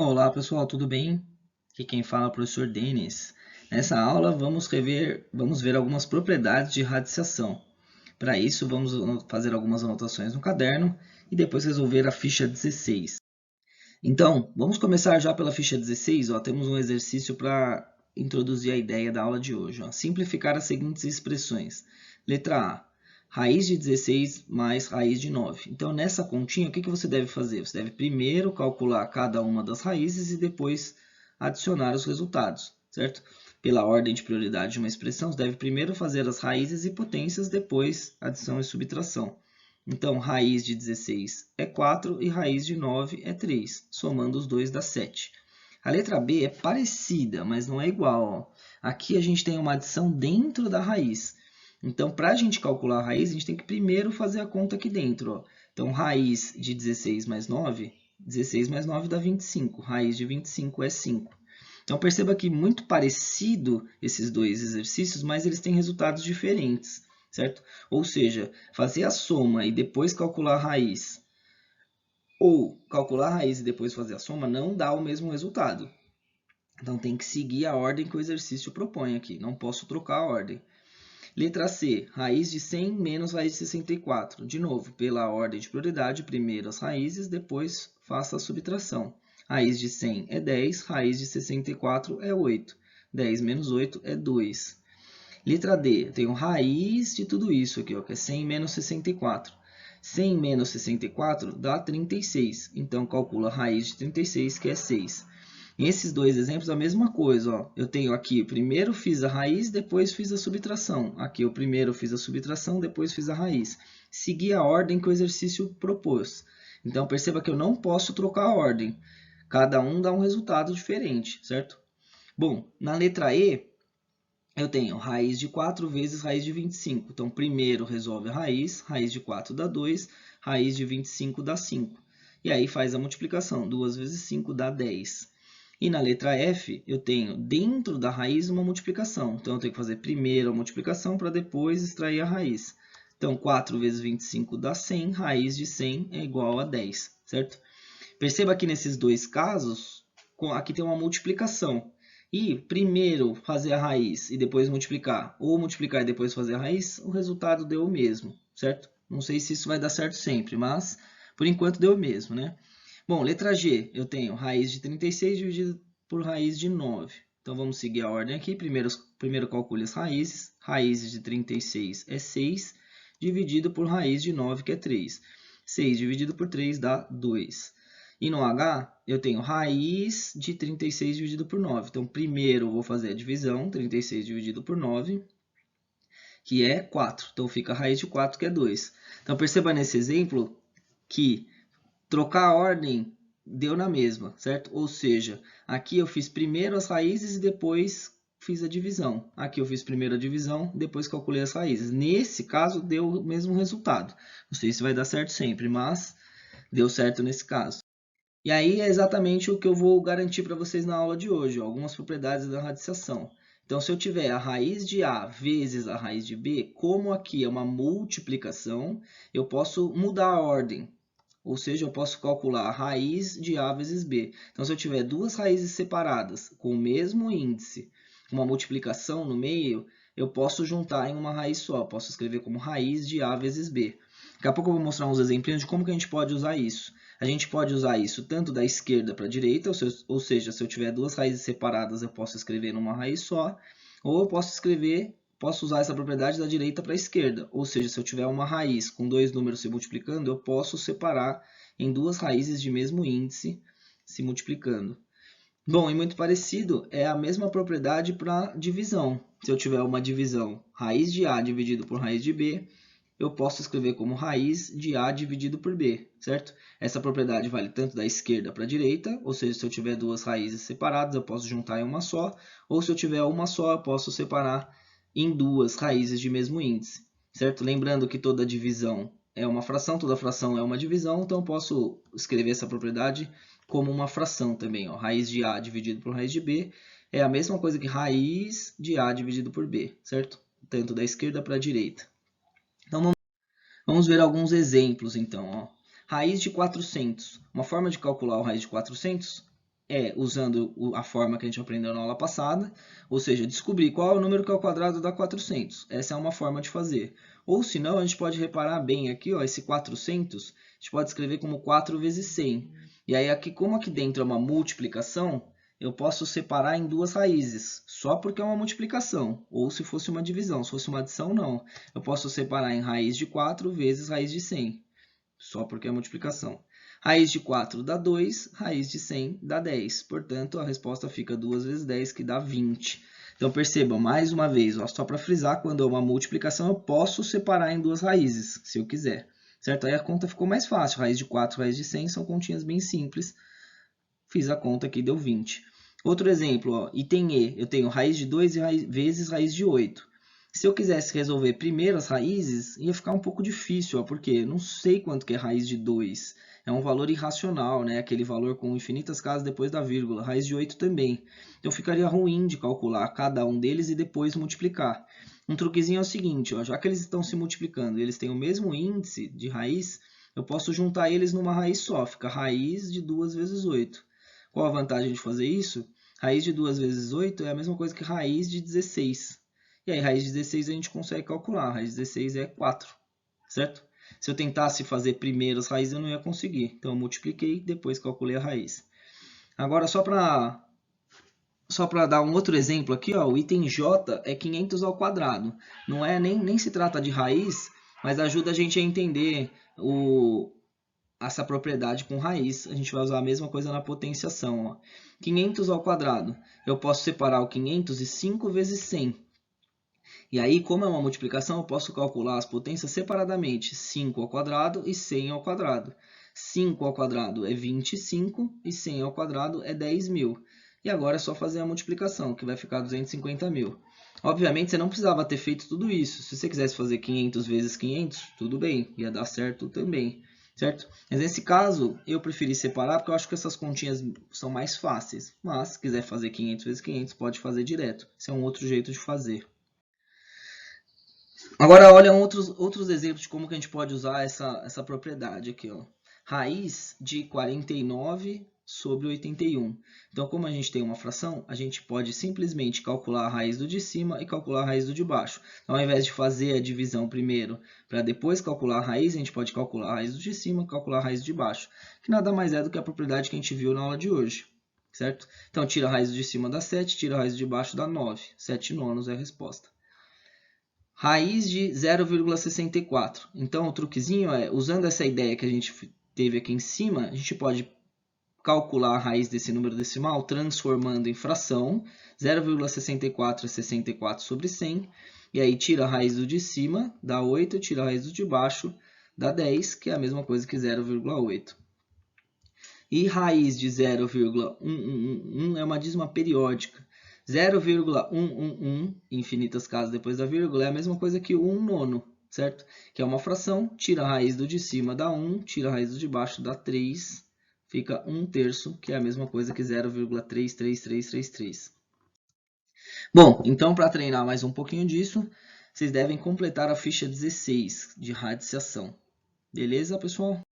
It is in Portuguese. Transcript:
Olá pessoal, tudo bem? Aqui quem fala é o professor Denis. Nessa aula vamos ver algumas propriedades de radiciação. Para isso, vamos fazer algumas anotações no caderno e depois resolver a ficha 16. Então, vamos começar já pela ficha 16. Temos um exercício para introduzir a ideia da aula de hoje. Simplificar as seguintes expressões. Letra A. Raiz de 16 mais raiz de 9. Então, nessa continha, o que você deve fazer? Você deve primeiro calcular cada uma das raízes e depois adicionar os resultados, certo? Pela ordem de prioridade de uma expressão, você deve primeiro fazer as raízes e potências, depois adição e subtração. Então, raiz de 16 é 4 e raiz de 9 é 3. Somando os dois dá 7. A letra B é parecida, mas não é igual. Aqui a gente tem uma adição dentro da raiz. Então, para a gente calcular a raiz, a gente tem que primeiro fazer a conta aqui dentro. Então, raiz de 16 mais 9, 16 mais 9 dá 25. Raiz de 25 é 5. Então, perceba que muito parecido esses dois exercícios, mas eles têm resultados diferentes, certo? Ou seja, fazer a soma e depois calcular a raiz, ou calcular a raiz e depois fazer a soma, não dá o mesmo resultado. Então, tem que seguir a ordem que o exercício propõe aqui. Não posso trocar a ordem. Letra C, raiz de 100 menos raiz de 64. De novo, pela ordem de prioridade, primeiro as raízes, depois faça a subtração. Raiz de 100 é 10, raiz de 64 é 8. 10 menos 8 é 2. Letra D, eu tenho raiz de tudo isso aqui, que é 100 menos 64. 100 menos 64 dá 36. Então, calcula a raiz de 36, que é 6. Em esses dois exemplos, a mesma coisa. Eu tenho aqui, primeiro fiz a raiz, depois fiz a subtração. Aqui eu primeiro fiz a subtração, depois fiz a raiz. Segui a ordem que o exercício propôs. Então, perceba que eu não posso trocar a ordem. Cada um dá um resultado diferente, certo? Bom, na letra E, eu tenho raiz de 4 vezes raiz de 25. Então, primeiro resolve a raiz de 4 dá 2, raiz de 25 dá 5. E aí faz a multiplicação, 2 vezes 5 dá 10. E na letra F, eu tenho dentro da raiz uma multiplicação. Então, eu tenho que fazer primeiro a multiplicação para depois extrair a raiz. Então, 4 vezes 25 dá 100, raiz de 100 é igual a 10, certo? Perceba que nesses dois casos, aqui tem uma multiplicação. E primeiro fazer a raiz e depois multiplicar, ou multiplicar e depois fazer a raiz, o resultado deu o mesmo, certo? Não sei se isso vai dar certo sempre, mas por enquanto deu o mesmo, né? Bom, letra G, eu tenho raiz de 36 dividido por raiz de 9. Então vamos seguir a ordem aqui. Primeiro calcule as raízes. Raiz de 36 é 6, dividido por raiz de 9, que é 3. 6 dividido por 3 dá 2. E no H, eu tenho raiz de 36 dividido por 9. Então, primeiro eu vou fazer a divisão, 36 dividido por 9, que é 4. Então, fica a raiz de 4, que é 2. Então, perceba nesse exemplo que trocar a ordem deu na mesma, certo? Ou seja, aqui eu fiz primeiro as raízes e depois fiz a divisão. Aqui eu fiz primeiro a divisão, depois calculei as raízes. Nesse caso, deu o mesmo resultado. Não sei se vai dar certo sempre, mas deu certo nesse caso. E aí é exatamente o que eu vou garantir para vocês na aula de hoje, algumas propriedades da radiciação. Então, se eu tiver a raiz de A vezes a raiz de B, como aqui é uma multiplicação, eu posso mudar a ordem. Ou seja, eu posso calcular a raiz de A vezes B. Então, se eu tiver duas raízes separadas com o mesmo índice, uma multiplicação no meio, eu posso juntar em uma raiz só. Posso escrever como raiz de A vezes B. Daqui a pouco eu vou mostrar uns exemplos de como que a gente pode usar isso. A gente pode usar isso tanto da esquerda para a direita, ou seja, se eu tiver duas raízes separadas, eu posso escrever numa raiz só, ou eu posso usar essa propriedade da direita para a esquerda, ou seja, se eu tiver uma raiz com dois números se multiplicando, eu posso separar em duas raízes de mesmo índice se multiplicando. Bom, e muito parecido é a mesma propriedade para divisão. Se eu tiver uma divisão raiz de A dividido por raiz de B, eu posso escrever como raiz de A dividido por B, certo? Essa propriedade vale tanto da esquerda para a direita, ou seja, se eu tiver duas raízes separadas, eu posso juntar em uma só, ou se eu tiver uma só, eu posso separar em duas raízes de mesmo índice, certo? Lembrando que toda divisão é uma fração, toda fração é uma divisão, então eu posso escrever essa propriedade como uma fração também. Ó. Raiz de A dividido por raiz de B é a mesma coisa que raiz de A dividido por B, certo? Tanto da esquerda para a direita. Então, vamos ver alguns exemplos, então. Ó. Raiz de 400. Uma forma de calcular a raiz de 400 é usando a forma que a gente aprendeu na aula passada, ou seja, descobrir qual é o número que ao quadrado dá 400. Essa é uma forma de fazer. Ou se não, a gente pode reparar bem aqui, ó, esse 400, a gente pode escrever como 4 vezes 100. E aí, aqui, como aqui dentro é uma multiplicação, eu posso separar em duas raízes, só porque é uma multiplicação, ou se fosse uma divisão. Se fosse uma adição, não. Eu posso separar em raiz de 4 vezes raiz de 100, só porque é multiplicação. Raiz de 4 dá 2, raiz de 100 dá 10. Portanto, a resposta fica 2 vezes 10, que dá 20. Então, percebam, mais uma vez, ó, só para frisar, quando é uma multiplicação, eu posso separar em duas raízes, se eu quiser. Certo? Aí a conta ficou mais fácil. Raiz de 4, raiz de 100 são continhas bem simples. Fiz a conta aqui, deu 20. Outro exemplo, ó, item E, eu tenho raiz de 2 vezes raiz de 8. Se eu quisesse resolver primeiro as raízes, ia ficar um pouco difícil, ó, porque eu não sei quanto que é raiz de 2. É um valor irracional, né? Aquele valor com infinitas casas depois da vírgula. Raiz de 8 também. Então ficaria ruim de calcular cada um deles e depois multiplicar. Um truquezinho é o seguinte, ó, já que eles estão se multiplicando e eles têm o mesmo índice de raiz, eu posso juntar eles numa raiz só. Fica raiz de 2 vezes 8. Qual a vantagem de fazer isso? Raiz de 2 vezes 8 é a mesma coisa que raiz de 16. E aí, raiz de 16 a gente consegue calcular. Raiz de 16 é 4, certo? Se eu tentasse fazer primeiro as raízes, eu não ia conseguir. Então, eu multipliquei, depois calculei a raiz. Agora, só para dar um outro exemplo aqui, ó, o item J é 500 ao quadrado. Não é, nem se trata de raiz, mas ajuda a gente a entender essa propriedade com raiz. A gente vai usar a mesma coisa na potenciação. Ó. 500 ao quadrado. Eu posso separar o 500 em 5 vezes 100. E aí, como é uma multiplicação, eu posso calcular as potências separadamente. 5 ao quadrado e 100 ao quadrado. 5 ao quadrado é 25 e 100 ao quadrado é 10.000. E agora é só fazer a multiplicação, que vai ficar 250.000. Obviamente, você não precisava ter feito tudo isso. Se você quisesse fazer 500 vezes 500, tudo bem, ia dar certo também. Certo? Mas nesse caso, eu preferi separar porque eu acho que essas continhas são mais fáceis. Mas, se quiser fazer 500 vezes 500, pode fazer direto. Esse é um outro jeito de fazer. Agora, olha outros exemplos de como que a gente pode usar essa propriedade aqui. Ó. Raiz de 49 sobre 81. Então, como a gente tem uma fração, a gente pode simplesmente calcular a raiz do de cima e calcular a raiz do de baixo. Então, ao invés de fazer a divisão primeiro para depois calcular a raiz, a gente pode calcular a raiz do de cima e calcular a raiz do de baixo, que nada mais é do que a propriedade que a gente viu na aula de hoje. Certo? Então, tira a raiz do de cima dá 7, tira a raiz do de baixo dá 9. 7 nonos é a resposta. Raiz de 0,64. Então, o truquezinho é, usando essa ideia que a gente teve aqui em cima, a gente pode calcular a raiz desse número decimal transformando em fração. 0,64 é 64 sobre 100. E aí tira a raiz do de cima, dá 8, tira a raiz do de baixo, dá 10, que é a mesma coisa que 0,8. E raiz de 0,111 é uma dízima periódica. 0,111, infinitas casas depois da vírgula, é a mesma coisa que 1 nono, certo? Que é uma fração, tira a raiz do de cima dá 1, tira a raiz do de baixo dá 3, fica 1 terço, que é a mesma coisa que 0,33333. Bom, então para treinar mais um pouquinho disso, vocês devem completar a ficha 16 de radiciação. Beleza, pessoal?